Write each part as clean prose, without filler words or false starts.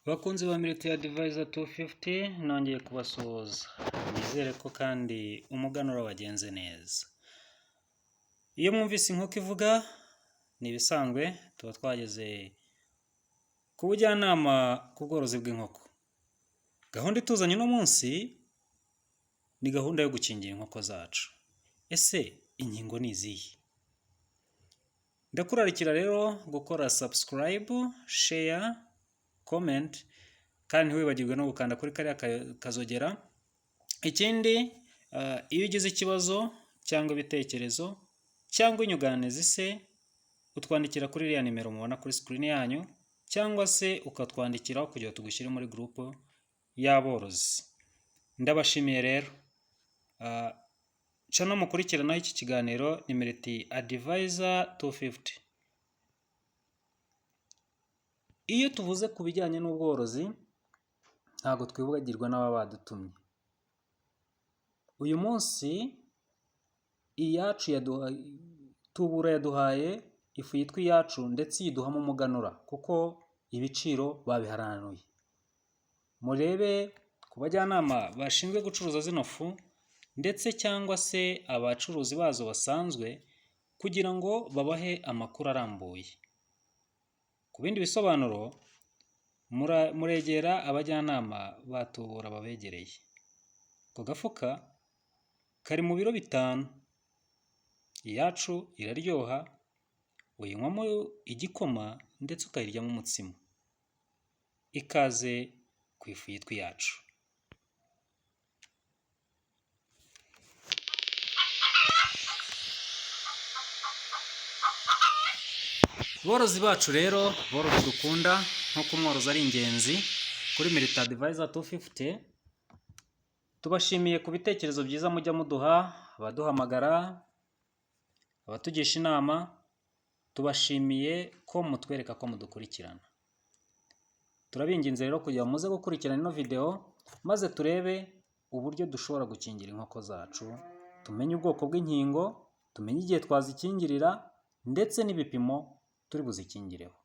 Bakunzi ba Military Advisor 250 nongeye kubasuhuza, nizere ko kandi umuganura wagenze neza. Iyo mwumvise inkoko ivuga ni ibisanzwe tuba twageze ku bujyanama ku bworozi bw'inkoko. Gahunda ituzanye uno munsi ni gahunda yo gukingira inkoko zacu. Ese inkingo ni izihe? Ndakurarikira rero gukora subscribe, share, comment kandi ntiwibagirwe no gukanda kuri kariya kazogera. Ikindi iyo ugize ikibazo cyangwa ibitekerezo cyangwa inyunganizi se utwandikira kuri iriya nimero mubona kuri screen yanyu, cyangwa se ukatwandikiraho kugira tugushyire muri group y'aborozi. Ndabashimiye rero. Cano mukurikiranaho iki kiganiro ni Military Advisor 250. Iyo tuvuze ku bijyanye n'ubworozi ntabwo twibagirwa n'ababa badutumye. Uyu munsi iyacu Tubura yaduhaye ifu yitwa iyacu ndetse yiduhamo umuganura kuko ibiciro babiharanuye. Murebe ku bajyanama bashinzwe gucuruza zino fu ndetse cyangwa se abacuruzi bazo basanzwe kugira ngo babahe amakuru arambuye. Ku bindi bisobanuro muregera abajyanama batubura babegereye. Ako gafuka kari mu biro 5. Iyacu iraryoha, uyinywamo igikoma ndetse ukayiryamo umutsima. Ikaze ku ifu yitwa iyacu. Borozi bacu rero, borozi dukunda nkuko umworozi ari ingenzi kuri Military Advisor 250, tubashimiye ku bitekerezo byiza mujya muduha, abaduhamagara, abatugisha inama, tubashimiye ko mutwereka ko mudukurikirana. Turabinginze rero kugira ngo muze gukurikirana ino video maze turebe uburyo dushobora gukingira inkoko zacu, tumenye ubwoko bw'inkingo, tumenye igihe twazikingirira ndetse n'ibipimo turi buzikingireho.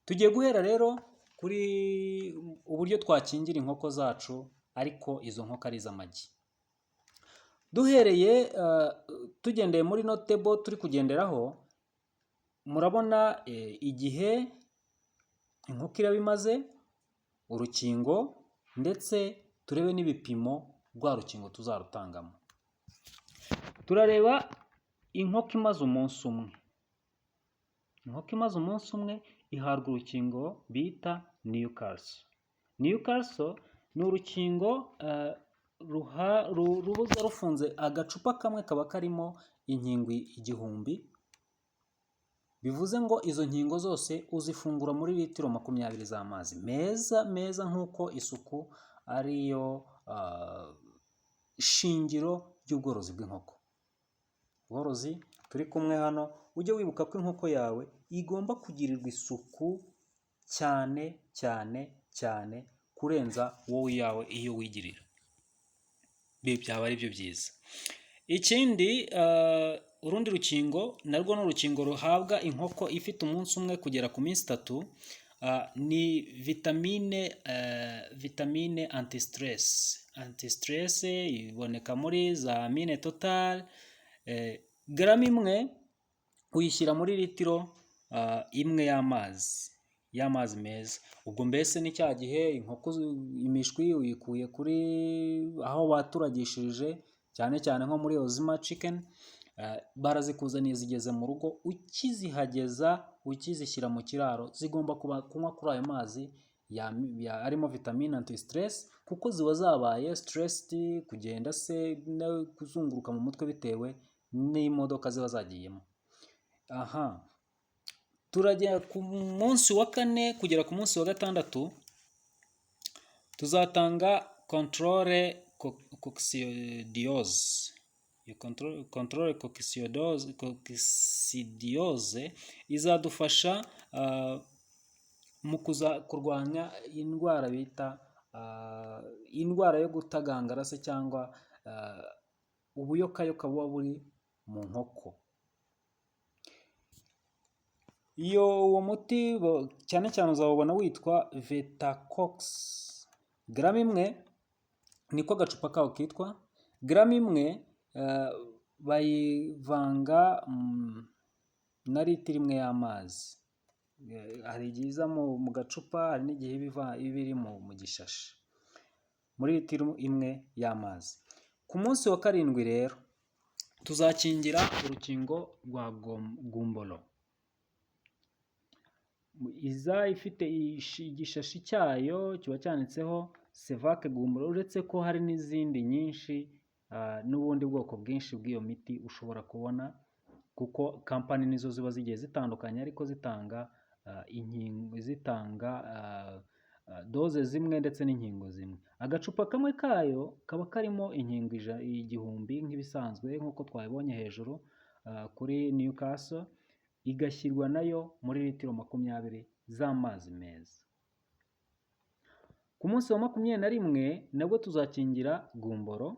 Tugiye guhera rero kuri uburyo twakingira inkoko zacu ariko izo nkoko ari iz'amagi. Duhereye tugendeye muri no table turi kugenderaho, murabona igihe inkoko iraba imaze, urukingo ndetse turebe n'ibipimo rwa rukingo tuzarutangamo. Turareba inkoko imaze umunsi umwe. Inkoko imaze umunsi umwe ihabwa urukingo bita Newcastle. Newcastle ni urukingo rubuza rufunze agacupa kamwe kaba karimo inkingo 1000. Bivuze ngo izo nkingo zose uzifungura muri litiro 20 z'amazi meza nk'uko isuku ariyo shingiro ry'ubworozi bw'inkoko. Borozi turi kumwe hano, ujye wibuka ko inkoko yawe igomba kugirirwa isuku cyane kurenza wowe yawe iyo wigirira. Byaba ari byo byiza. Ikindi urundi rukingo narwo ni urukingo ruhabwa inkoko ifite umunsi umwe kugera ku minsi 3, ni vitamine anti-stress iboneka muri za mine total. Gram imwe uyishyira muri litiro 1 y'amazi meza. Ubwo mbese ni cya gihe inkoko imishwi uyikuye kuri aho baturagishije cyane nko muri Ozima chicken, barazikuzaniye zigeze mu rugo, ukizihageza ukizishyira mu kiraro zigomba kunywa kuri ayo mazi arimo vitamine anti-stress kuko ziba zabaye stressed, kugenda se no kuzunguruka mu mutwe bitewe n'imodoka ziba zagiyemo. Turajya ku munsi wa 4 kugera ku munsi wa 6 tuzatanga controle coccidiose. Controle coccidiose izadufasha mu kurwanya indwara bita indwara yo gutagangara se cyangwa ubuyokayoka buba buri mu nkoko. uwo muti cyane cyane uzawubona witwa Vetacox. Garama imwe niko agacupa kawo kitwa. Garama imwe bayivanga na litiro imwe y'amazi. Hari igihe iza mu gacupa, hari n'igihe iba iri mu gishashi. Muri litiro imwe y'amazi. Ku munsi wa 7 rero tuzakingira urukingo rwa gumboro. Iza ifite igishashi cyayo kiba cyanditseho Cevac gumboro, uretse ko hari n'izindi nyinshi n'ubundi bwoko bwinshi bw'iyo miti ushobora kubona, kuko kampani nizo ziba zigiye zitandukanye ariko zitanga inkingo, zitanga doze zimwe ndetse n'inkingo zimwe. Agacupa kamwe kayo kaba karimo inkingo 1000 nk'ibisanzwe nk'uko twabibonye hejuru kuri Newcastle, igashyirwa nayo muri litiro 20 z'amazi meza. Ku munsi wa 21 nabwo tuzakingira gumboro,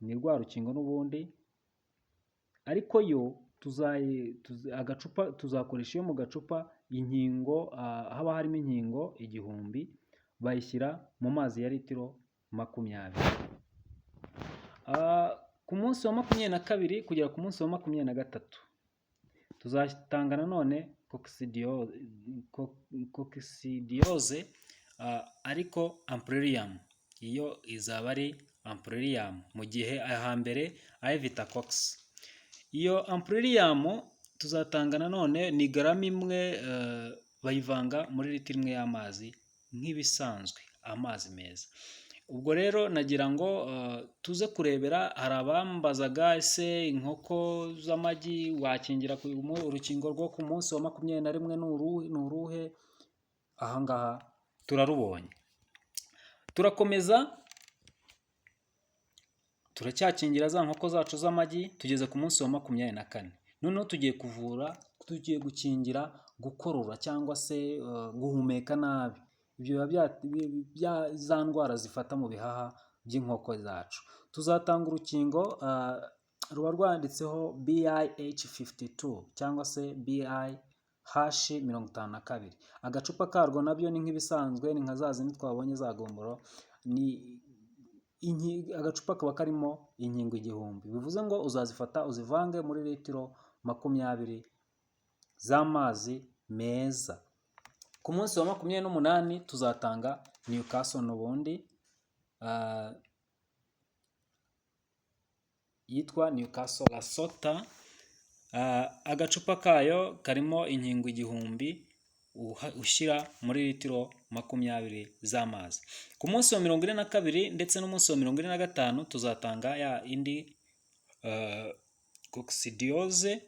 ni rwa rukingo n'ubundi, ariko yo agacupa tuzakoresha iyo mu gacupa inkingo, haba harimo inkingo 1000, bayishyira mu mazi ya litiro 20. Ku munsi wa 22 kugera ku munsi wa 23 tuzatanga nanone coccidiosis, ariko amprolium. Iyo izaba ari amprolium, mu gihe ahambere ari Vetacox. Iyo amprolium tuzatanga nanone ni garama imwe, bayivanga muri litiro imwe y'amazi nk'ibisanzwe, amazi meza. Ubwo rero nagira ngo tuze kurebera, hari abambazaga ese inkoko z'amagi wakingira urukingo rwo ku munsi wa 21 ni uruhe? Ahangaha turarubonye. Turakomeza, turacyakingira za nkoko zacu z'amagi, tugeze ku munsi wa 24. Noneho tugiye gukingira gukorora cyangwa se guhumeka nabi. Ibyo bya za ndwara zifata mu bihaha by'inkoko zacu. Tuzatanga urukingo ruba rwanditseho BIH52 cyangwa se BIH52. Agacupa karwo nabyo ni nk'ibisanzwe, ni nka za zindi twabonye za gumboro. Agacupa kaba karimo inkingo 1000. Bivuze ngo uzazifata uzivange muri litiro 20 z'amazi meza. Ku munsi wa 28 tuzatanga Newcastle n'ubundi, yitwa Newcastle Lasota. Agacupa kayo karimo inkingo 1000 ushyira muri litiro 20 z'amazi. Ku munsi wa 42 ndetse n'umunsi wa 45 tuzatanga ya indi coccidiosis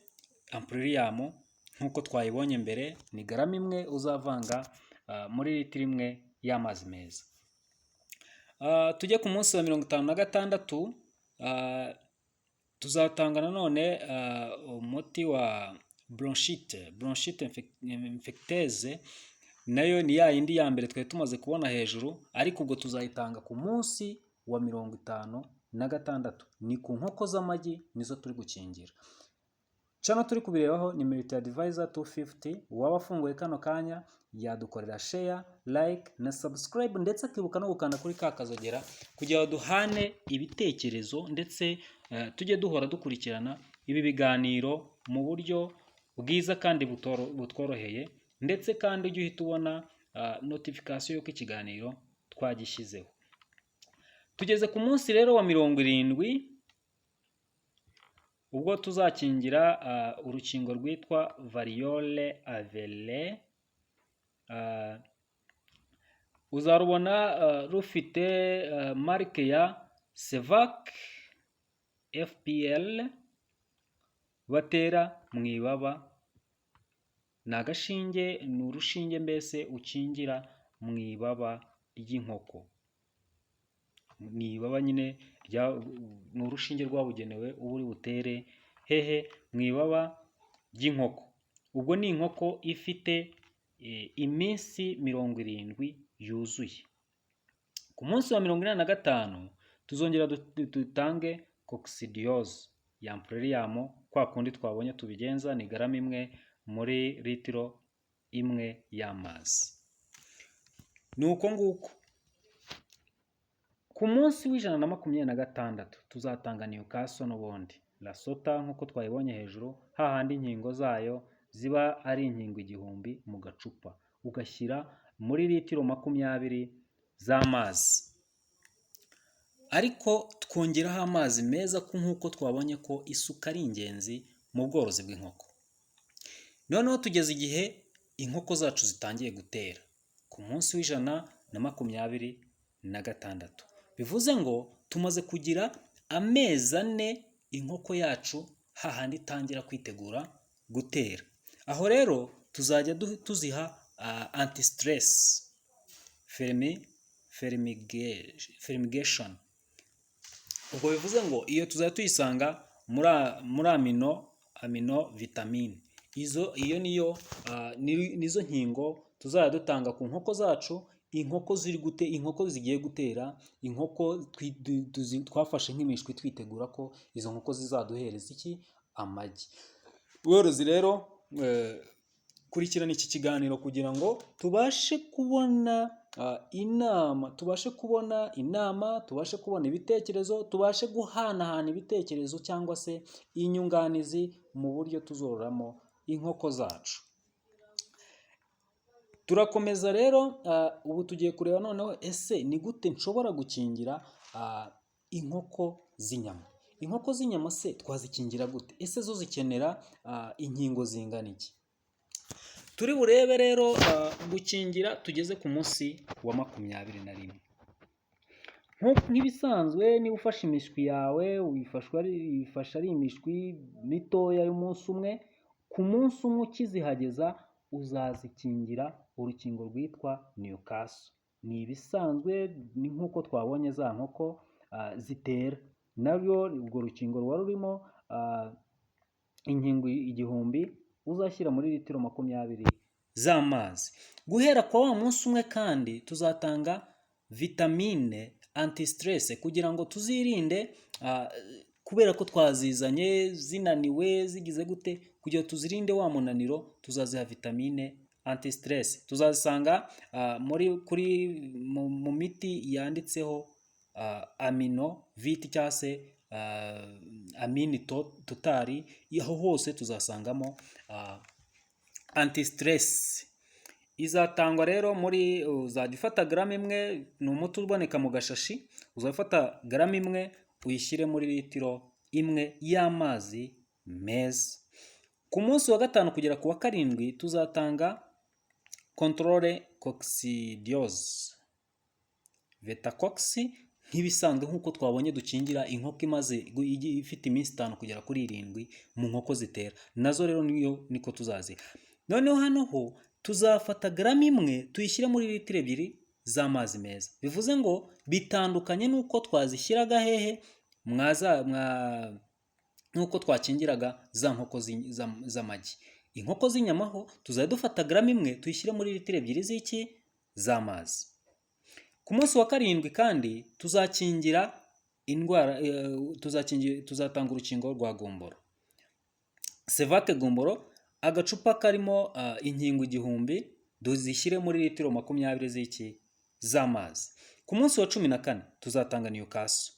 amprolium nk'uko twayibonye mbere, ni garama imwe uzavanga muri litiro imwe y'amazi meza. Tujye ku munsi wa 56 tuzatanga nanone umuti wa bronchite infectieuse, nayo ni ya yindi ya mbere twari tumaze kubona hejuru, ariko ubwo tuzayitanga ku munsi wa 56. Ni ku nkoko z'amagi nizo turi gukingira. Channel turi kubirebaho ni Military Advisor 250. Uwaba afunguye kano kanya yadukorera share, like na subscribe, ndetse akibuka no gukanda kuri ka kazogera kugira ngo duhane ibitekerezo, ndetse tujye duhora dukurikirana ibi biganiro mu buryo bwiza kandi butworoheye, ndetse kandi ujye uhita ubona notification y'uko ikiganiro twagishyizeho. Tugeze ku munsi rero wa 70, ubwo tuzakingira urukingo rwitwa variole avele. Uzarubona rufite marike ya Cevac FPL, batera mu ibaba. Ni agashinge, ni urushinge mbese ukingira mu ibaba ry'inkoko. Ni ibaba nyine, ni urushinge rwabugenewe uba uri butere hehe? Mu ibaba ry'inkoko. Ubwo ni inkoko ifite iminsi 70 yuzuye. Ku munsi wa 45 tuzongera dutange coccidiosis ya amprolium, kwa kundi twabonye tubigenza, ni garama imwe muri litiro imwe y'amazi. Ni uko nguko. Ku munsi w'ijana na makumyabiri na gatandatu tuzatanga Newcastle n'ubundi. Lasota nk'uko twayibonye hejuru, hahandi inkingo zayo ziba ari inkingo 1000 mu gacupa, ugashyira muri litiro 20 z'amazi. Ariko twongeraho amazi meza nk'uko twabonye ko isuku ari ingenzi mu bworozi bw'inkoko. Noneho tugeze igihe inkoko zacu zitangiye gutera ku munsi w'ijana na 26. Bivuze ngo tumaze kugira amezi 4 inkoko yacu hahandi itangira kwitegura gutera. Aho rero tuzajya tuziha anti-stress fermigation. Ubwo bivuze ngo iyo tuzajya tuyisanga muri amino vitamine. Iyo nizo nkingo tuzajya dutanga ku nkoko zacu, inkoko zigiye gutera, inkoko twafashe nk'imishwi twitegura ko izo nkoko zizaduhereza amagi. Bworozi rero kurikirana iki kiganiro kugira ngo tubashe kubona inama, tubashe kubona ibitekerezo, tubashe guhanahana ibitekerezo cyangwa se inyunganizi mu buryo tuzororamo inkoko zacu. Turakomeza rero, ubu tugiye kureba noneho ese ni gute nshobora gukingira inkoko z'inyama. Inkoko z'inyama se twazikingira gute? Ese zo zikenera inkingo zingana iki? Turi burebe rero gukingira tugeze ku munsi wa 21. Nk'ibisanzwe niba ufashe imishwi yawe uyifasha ari imishwi mitoya y'umunsi umwe, ku munsi umwe ukizihageza uzazikingira urukingo rwitwa Newcastle. Ni ibisanzwe, ni nk'uko twabonye za nkoko zitera. Nabyo urwo rukingo ruba rurimo inkingo 1000 uzashyira muri litiro 20 z'amazi. Guhera kwa wa munsi umwe kandi tuzatanga vitamine anti-stress kugira ngo tuzirinde, kubera ko twazizanye zinaniwe zigize gute, kugira tuzirinde wa munaniro tuzaziha vitamine anti-stress. Tuzasanga mu miti yanditseho amino vit cyangwa se amini totali, aho hose tuzasangamo anti-stress. Izatangwa rero uzajya ufata gramu imwe, ni umuti uboneka mu gashashi, uzafata gramu imwe uyishyire muri litiro imwe y'amazi meza. Ku munsi wa 5 kugera ku wa 7 tuzatanga controle coccidiose vetacox nk'ibisanzwe nk'uko twabonye dukingira inkoko ifite iminsi 5 kugera kuri 7 mu nkoko zitera. Nazo rero niko tuzaziha. Noneho hano ho tuzafata gramu imwe tuyishyire muri litiro 2 z'amazi meza. Bivuze ngo bitandukanye n'uko twazishyiraga hehe nk'uko twakingiraga za nkoko z'amagi. Inkoko z'inyama ho tuzajya dufata gramu imwe tuyishyire muri litiro 2 z'amazi. Ku munsi wa 7 kandi tuzakingira indwara, tuzatanga urukingo rwa gomboro. Sevate gomboro, agacupa karimo inkingo 1000 duzishyire muri litiro 20 z'amazi. Ku munsi wa 14 tuzatanga Newcastle.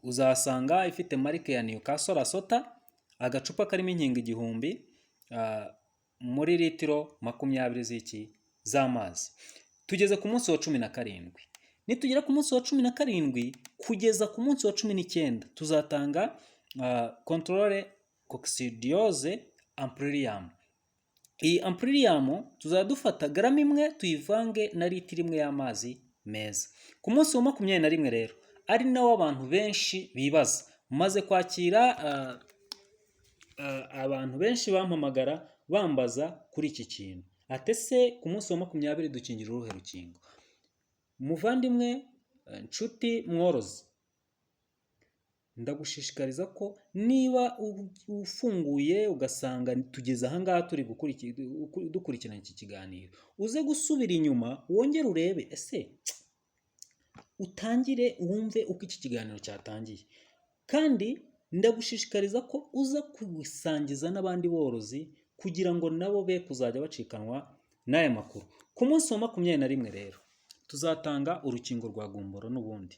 Uzasanga ifite marike ya Newcastle Lasota, agacupa karimo inkingo 1000 muri litiro 20 z'amazi. Tugeze ku munsi wa 17. Nitugera ku munsi wa 17 kugeza ku munsi wa 19 tuzatanga controle coccidiose amplirium. Iyi amplirium tuzadufata gramu imwe tuyivange na litiro imwe y'amazi meza. Ku munsi wa 21 rero ari nawo abantu benshi bibaza, maze kwakira abantu benshi bampamagara bambaza kuri iki kintu. Atese ku munsi wa 20 dukingira uruhe rukingo? Muvandimwe, nshuti mworozi, ndagushishikariza ko niba ufunguye ugasanga tugeze ahangaha turi dukurikirana iki kiganiro, uze gusubira inyuma wongere urebe, ese utangire wumve uko iki kiganiro cyatangiye. Kandi ndagushishikariza ko uza kubisangiza n'abandi borozi kugira ngo nabo be kuzajya bacikanwa n'aya makuru. Ku munsi wa 21 rero tuzatanga urukingo rwa gumboro n'ubundi.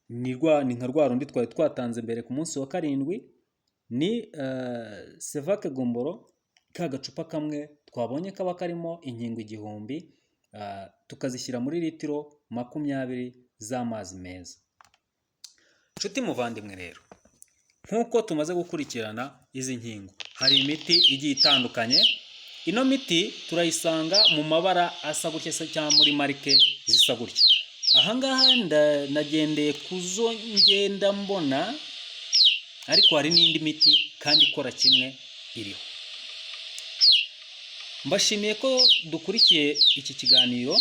Ni nka rwa rundi twari twatanze mbere ku munsi wa 7, ni Sevake gumboro, ka gacupa kamwe twabonye kaba karimo inkingo 1000, tukazishyira muri litiro 20 z'amazi meza. Nshuti muvandimwe rero, nk'uko tumaze gukurikirana izi nkingo, hari imiti igiye itandukanye. Ino miti turayisanga mu mabara asa gutya cyangwa muri marike zisa gutya. Ahangaha nagendeye kuzo ngenda mbona, ariko hari n'indi miti kandi ikora kimwe iriho. Mbashimiye ko dukurikiye iki kiganiro,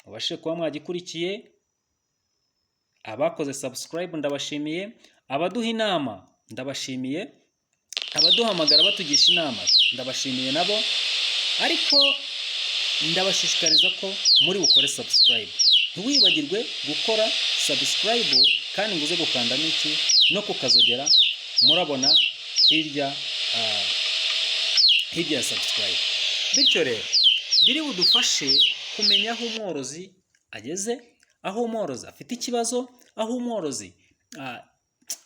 mubashe kuba mwagikurikiye. Abakoze subscribe ndabashimiye, abaduha inama ndabashimiye, abaduhamagara batugisha inama ndabashimiye nabo, ariko ndabashishikariza ko muri bukore subscribe. Ntiwibagirwe gukora subscribe kandi nguze gukanda n'iki no kukazogera, murabona hirya ya subscribe. Bityo rero biri budufashe kumenya aho umworozi ageze, aho umworozi afite ikibazo, aho umworozi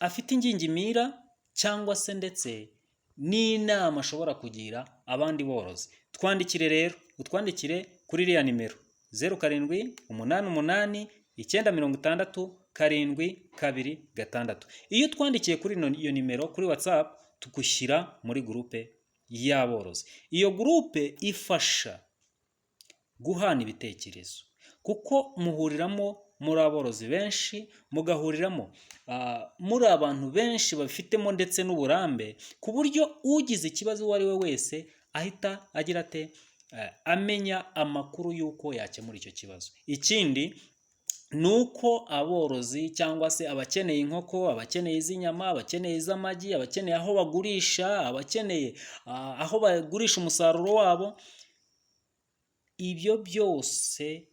afite ingingimira, cyangwa se ndetse n'inama ashobora kugira abandi borozi. Twandikire rero, utwandikire kuri iriya nimero 0788960726. Iyo twandikiye kuri iyo nimero kuri WhatsApp, tugushyira muri gurupe y'aborozi. Iyo gurupe ifasha guhana ibitekerezo, kuko muhuriramo muri aborozi benshi, mugahuriramo muri abantu benshi babifitemo ndetse n'uburambe, ku buryo ugize ikibazo uwo ari we wese ahita agira ate, amenya amakuru y'uko yakemura icyo kibazo. Ikindi ni uko aborozi cyangwa se abakeneye inkoko, abakeneye iz'inyama, abakeneye iz'amagi, abakeneye aho bagurisha, abakeneye aho bagurisha umusaruro wabo, ibyo byose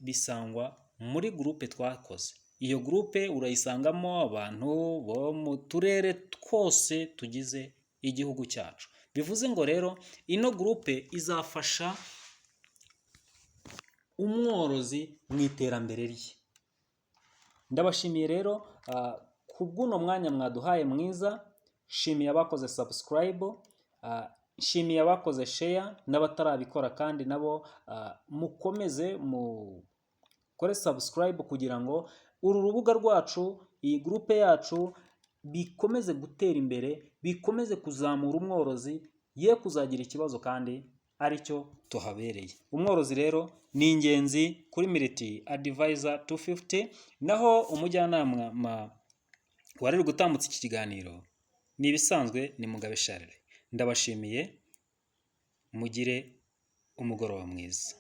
bisangwa muri gurupe twakoze. Iyo gurupe urayisangamo abantu bo mu turere twose tugize igihugu cyacu. Bivuze ngo rero ino gurupe izafasha umworozi mu iterambere rye. Ndabashimiye rero ku bw'uno mwanya mwaduhaye mwiza. Shimiye abakoze subscribe, shimiye abakoze share, n'abatarabikora kandi nabo mukomeze mukore subscribe kugira ngo uru rubuga rwacu, iyi gurupe yacu bikomeze gutera imbere, bikomeze kuzamura umworozi, ye kuzagira ikibazo kandi aricyo tuhabereye. Umworozi rero ni ingenzi kuri Militi Advisor 250, naho umujyanama wari gutambutsa iki kiganiro ni ibisanzwe ni Mugabe Charles. Ndabashimiye, mugire umugoroba mwiza.